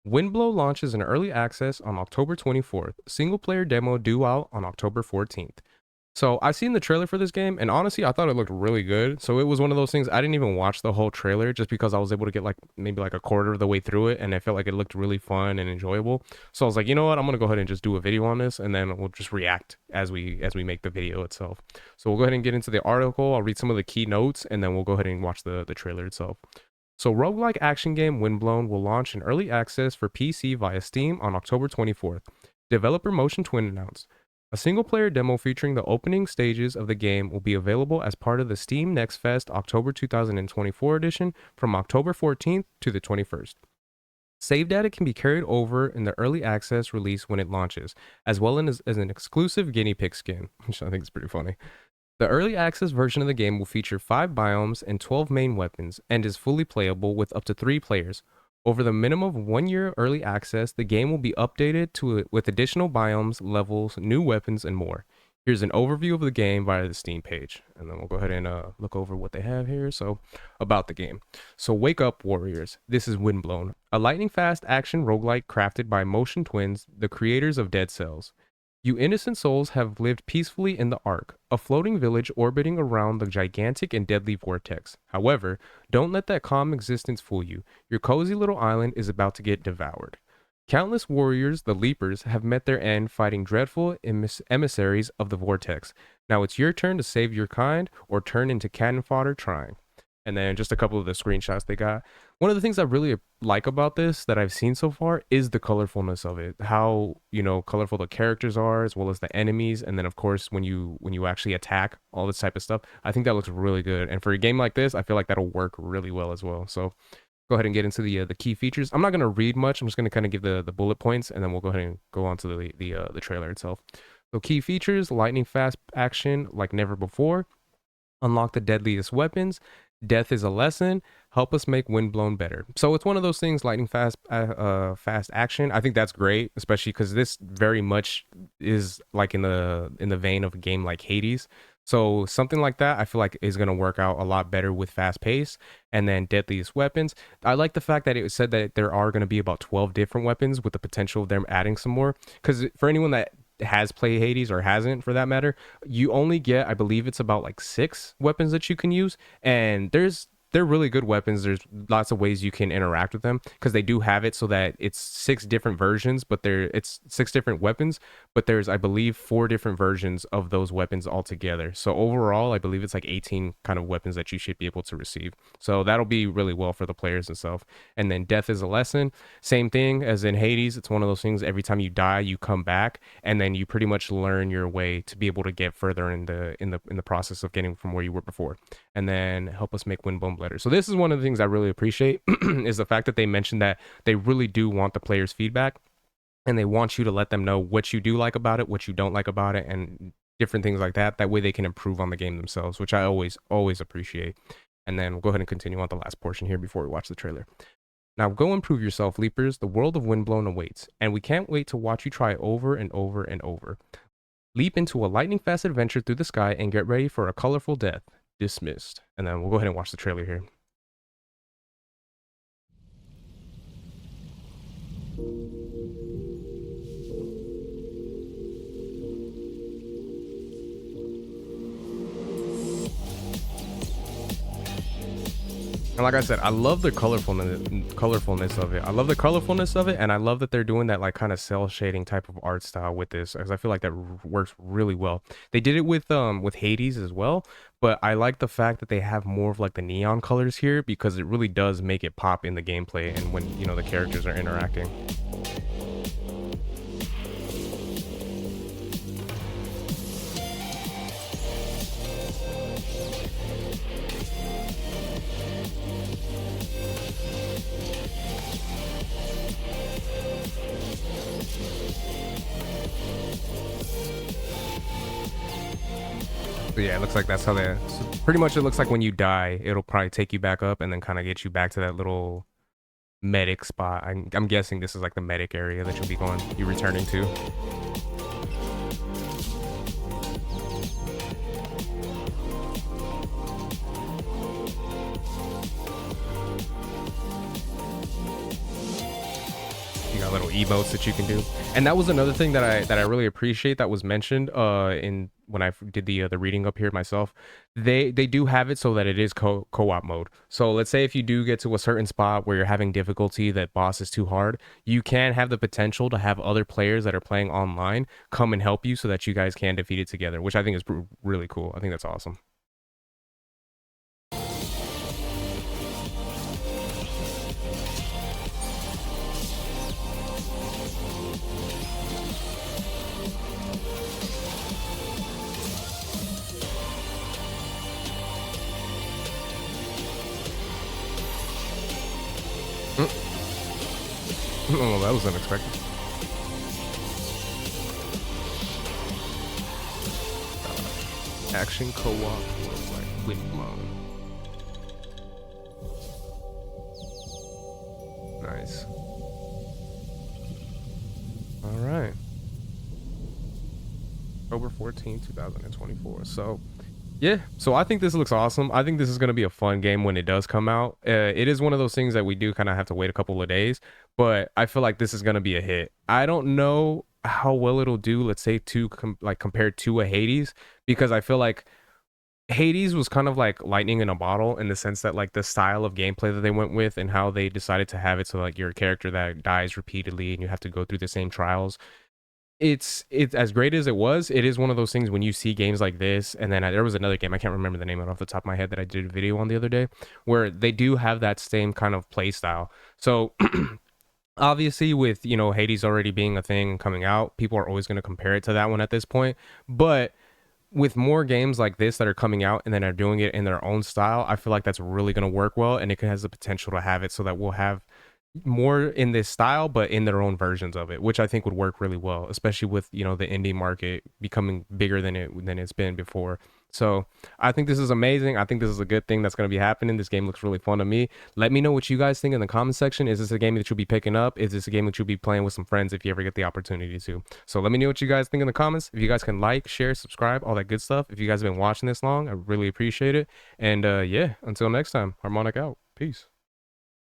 Windblow launches in early access on October 24th. Single player demo due out on October 14th. So I've seen the trailer for this game, and honestly, I thought it looked really good. So it was one of those things I didn't even watch the whole trailer just because I was able to get like maybe like a quarter of the way through it, and I felt like it looked really fun and enjoyable. So I was like, you know what, I'm gonna go ahead and just do a video on this, and then we'll just react as we make the video itself. So we'll go ahead and get into the article. I'll read some of the key notes, and then we'll go ahead and watch the trailer itself. So roguelike action game Windblown will launch in early access for PC via Steam on October 24th. Developer Motion Twin announced. A single-player demo featuring the opening stages of the game will be available as part of the Steam Next Fest October 2024 edition from October 14th to the 21st. Save data can be carried over in the early access release when it launches, as well as an exclusive guinea pig skin, which I think is pretty funny. The early access version of the game will feature 5 biomes and 12 main weapons, and is fully playable with up to 3 players. Over the minimum of 1 year early access, the game will be updated with additional biomes, levels, new weapons, and more. Here's an overview of the game via the Steam page, and then we'll go ahead and look over what they have here. So, about the game. So, wake up, warriors. This is Windblown, a lightning-fast action roguelike crafted by Motion Twins, the creators of Dead Cells. You innocent souls have lived peacefully in the Ark, a floating village orbiting around the gigantic and deadly vortex. However, don't let that calm existence fool you. Your cozy little island is about to get devoured. Countless warriors, the Leapers, have met their end fighting dreadful emissaries of the vortex. Now it's your turn to save your kind or turn into cannon fodder trying. And then just a couple of the screenshots they got. One of the things I really like about this that I've seen so far is the colorfulness of it. How, colorful the characters are, as well as the enemies. And then of course, when you actually attack, all this type of stuff. I think that looks really good. And for a game like this, I feel like that'll work really well as well. So go ahead and get into the key features. I'm not going to read much. I'm just going to kind of give the bullet points, and then we'll go ahead and go on to the trailer itself. So key features: lightning fast action like never before. Unlock the deadliest weapons. Death is a lesson. Help us make Windblown better. So it's one of those things, lightning fast action. I think that's great, especially because this very much is like in the vein of a game like Hades. So something like that, I feel like is going to work out a lot better with fast pace. And then deadliest weapons. I like the fact that it said that there are going to be about 12 different weapons with the potential of them adding some more. Because for anyone that has played Hades or hasn't for that matter, you only get, I believe it's about like 6 weapons that you can use, and they're really good weapons. There's lots of ways you can interact with them because they do have it so that it's 6 different versions, but it's 6 different weapons, but there's, I believe, 4 different versions of those weapons altogether. So overall, I believe it's like 18 kind of weapons that you should be able to receive. So that'll be really well for the players and stuff. And then death is a lesson. Same thing as in Hades. It's one of those things, every time you die, you come back, and then you pretty much learn your way to be able to get further in the process of getting from where you were before. And then help us make Windblown better. So this is one of the things I really appreciate is the fact that they mentioned that they really do want the players' feedback, and they want you to let them know what you do like about it, what you don't like about it, and different things like that. That way they can improve on the game themselves, which I always appreciate. And then we'll go ahead and continue on the last portion here before we watch the trailer. Now go improve yourself, Leapers. The world of Windblown awaits, and we can't wait to watch you try over and over and over. Leap into a lightning-fast adventure through the sky and get ready for a colorful death. Dismissed. And then we'll go ahead and watch the trailer here. And like I said, I love the colorfulness of it. I love the colorfulness of it, and I love that they're doing that like kind of cell shading type of art style with this, because I feel like that works really well. They did it with Hades as well, but I like the fact that they have more of like the neon colors here, because it really does make it pop in the gameplay and when the characters are interacting. So yeah, it looks like that's how so pretty much it looks like when you die, it'll probably take you back up and then kind of get you back to that little medic spot. I'm guessing this is like the medic area that you'll be returning to. little emotes that you can do. And that was another thing that I really appreciate that was mentioned in when I did the reading up here myself. They do have it so that it is co-op mode. So let's say if you do get to a certain spot where you're having difficulty, that boss is too hard, you can have the potential to have other players that are playing online come and help you so that you guys can defeat it together, which I think is really cool. I think that's awesome. Oh, that was unexpected. Action co-op was like Windblown. Nice. All right. October 14, 2024. So, yeah. So I think this looks awesome. I think this is going to be a fun game when it does come out. It is one of those things that we do kind of have to wait a couple of days, but I feel like this is going to be a hit. I don't know how well it'll do, let's say, like compared to a Hades, because I feel like Hades was kind of like lightning in a bottle in the sense that like the style of gameplay that they went with and how they decided to have it so like you're a character that dies repeatedly and you have to go through the same trials. It's as great as it was. It is one of those things when you see games like this, and then there was another game, I can't remember the name of it off the top of my head, that I did a video on the other day, where they do have that same kind of play style. So obviously with Hades already being a thing and coming out, people are always going to compare it to that one at this point, but with more games like this that are coming out and then are doing it in their own style, I feel like that's really going to work well, and it has the potential to have it so that we'll have more in this style but in their own versions of it, which I think would work really well, especially with the indie market becoming bigger than it's been before. So I think this is amazing. I think this is a good thing that's going to be happening. This game looks really fun to me. Let me know what you guys think in the comment section. Is this a game that you'll be picking up? Is this a game that you'll be playing with some friends if you ever get the opportunity to? So let me know what you guys think in the comments. If you guys can like, share, subscribe, all that good stuff. If you guys have been watching this long, I really appreciate it. And yeah, until next time, Harmonic out. Peace.